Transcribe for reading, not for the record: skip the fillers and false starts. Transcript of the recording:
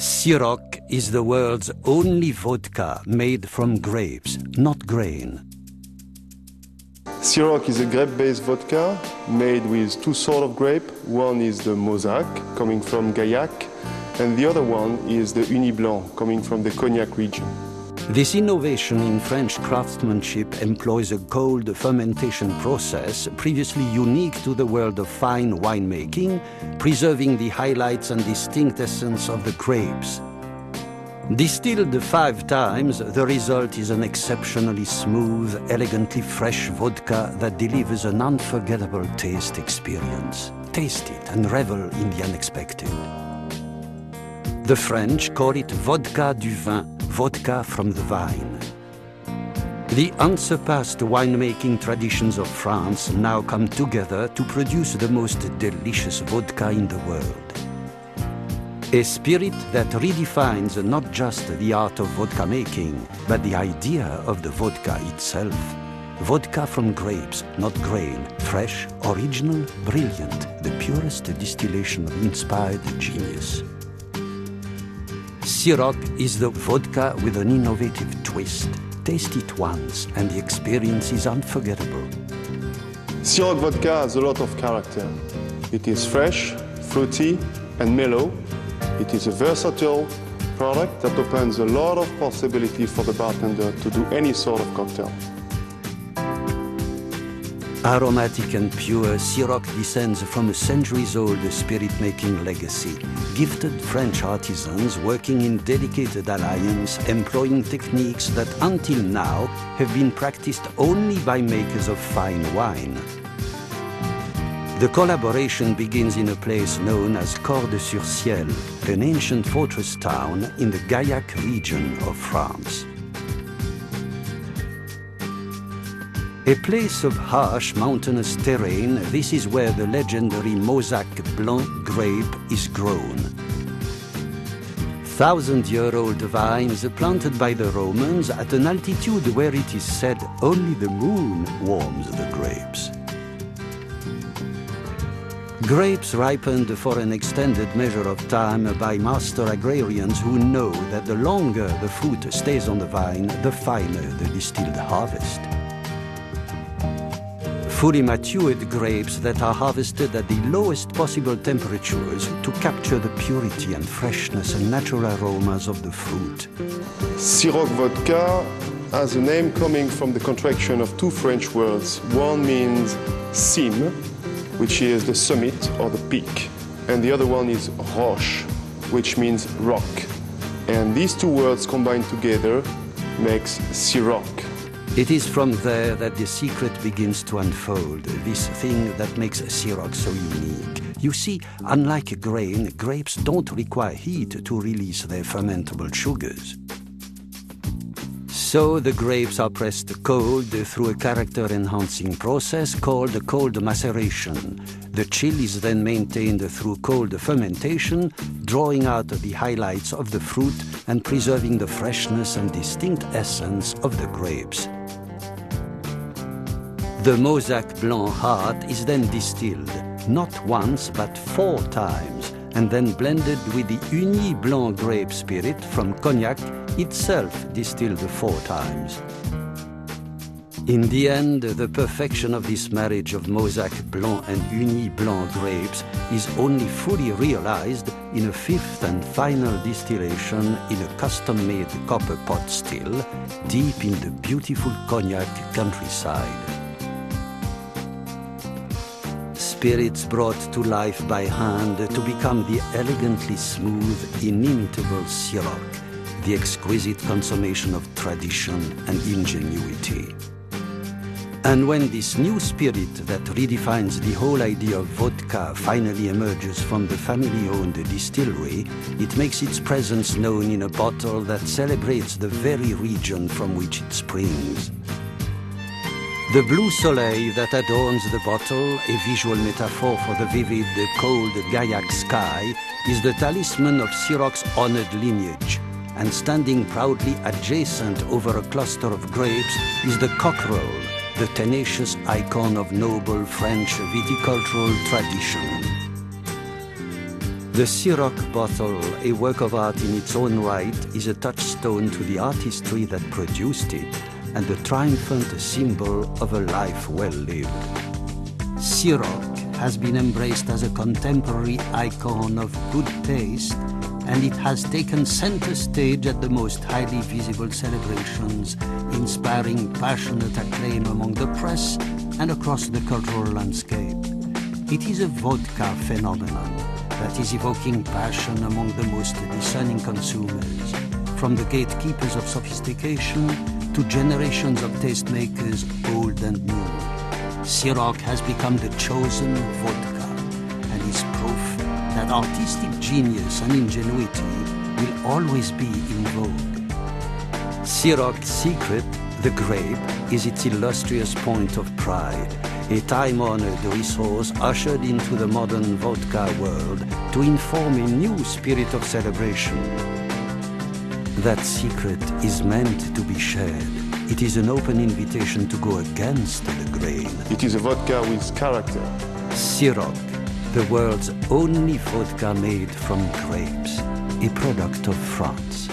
Ciroc is the world's only vodka made from grapes, not grain. Ciroc is a grape-based vodka made with two sorts of grape. One is the Mauzac, coming from Gaillac, and the other one is the Ugni Blanc, coming from the Cognac region. This innovation in French craftsmanship employs a cold fermentation process previously unique to the world of fine winemaking, preserving the highlights and distinct essence of the grapes. Distilled 5 times, the result is an exceptionally smooth, elegantly fresh vodka that delivers an unforgettable taste experience. Taste it and revel in the unexpected. The French call it vodka du vin, vodka from the vine. The unsurpassed winemaking traditions of France now come together to produce the most delicious vodka in the world. A spirit that redefines not just the art of vodka making, but the idea of the vodka itself. Vodka from grapes, not grain, fresh, original, brilliant, the purest distillation of inspired genius. Ciroc is the vodka with an innovative twist. Taste it once and the experience is unforgettable. Ciroc vodka has a lot of character. It is fresh, fruity, and mellow. It is a versatile product that opens a lot of possibility for the bartender to do any sort of cocktail. Aromatic and pure, Ciroc descends from a centuries-old spirit-making legacy. Gifted French artisans working in dedicated alliance, employing techniques that until now have been practiced only by makers of fine wine. The collaboration begins in a place known as Cordes-sur-Ciel, an ancient fortress town in the Gaillac region of France. A place of harsh mountainous terrain, this is where the legendary Mauzac Blanc grape is grown. 1,000-year-old vines planted by the Romans at an altitude where it is said only the moon warms the grapes. Grapes ripened for an extended measure of time by master agrarians who know that the longer the fruit stays on the vine, the finer the distilled harvest. Fully matured grapes that are harvested at the lowest possible temperatures to capture the purity and freshness and natural aromas of the fruit. Ciroc vodka has a name coming from the contraction of two French words. One means cime, which is the summit or the peak, and the other one is roche, which means rock. And these two words combined together makes Ciroc. It is from there that the secret begins to unfold, this thing that makes Ciroc so unique. You see, unlike grain, grapes don't require heat to release their fermentable sugars. So the grapes are pressed cold through a character-enhancing process called cold maceration. The chill is then maintained through cold fermentation, drawing out the highlights of the fruit and preserving the freshness and distinct essence of the grapes. The Mauzac Blanc heart is then distilled, not once but 4 times, and then blended with the Ugni Blanc grape spirit from Cognac, itself distilled 4 times. In the end, the perfection of this marriage of Mauzac Blanc and Ugni Blanc grapes is only fully realized in a 5th and final distillation in a custom-made copper pot still, deep in the beautiful Cognac countryside. Spirits brought to life by hand to become the elegantly smooth, inimitable Ciroc, the exquisite consummation of tradition and ingenuity. And when this new spirit that redefines the whole idea of vodka finally emerges from the family-owned distillery, it makes its presence known in a bottle that celebrates the very region from which it springs. The blue soleil that adorns the bottle, a visual metaphor for the vivid, cold Gaillac sky, is the talisman of Ciroc's honored lineage. And standing proudly adjacent over a cluster of grapes is the cockerel, the tenacious icon of noble French viticultural tradition. The Ciroc bottle, a work of art in its own right, is a touchstone to the artistry that produced it and a triumphant symbol of a life well lived. Ciroc has been embraced as a contemporary icon of good taste, and it has taken center stage at the most highly visible celebrations, inspiring passionate acclaim among the press and across the cultural landscape. It is a vodka phenomenon that is evoking passion among the most discerning consumers, from the gatekeepers of sophistication to generations of tastemakers old and new. Ciroc has become the chosen vodka and is proof that artistic genius and ingenuity will always be in vogue. Ciroc's secret, the grape, is its illustrious point of pride, a time-honored resource ushered into the modern vodka world to inform a new spirit of celebration. That secret is meant to be shared. It is an open invitation to go against the grain. It is a vodka with character. Ciroc, the world's only vodka made from grapes, a product of France.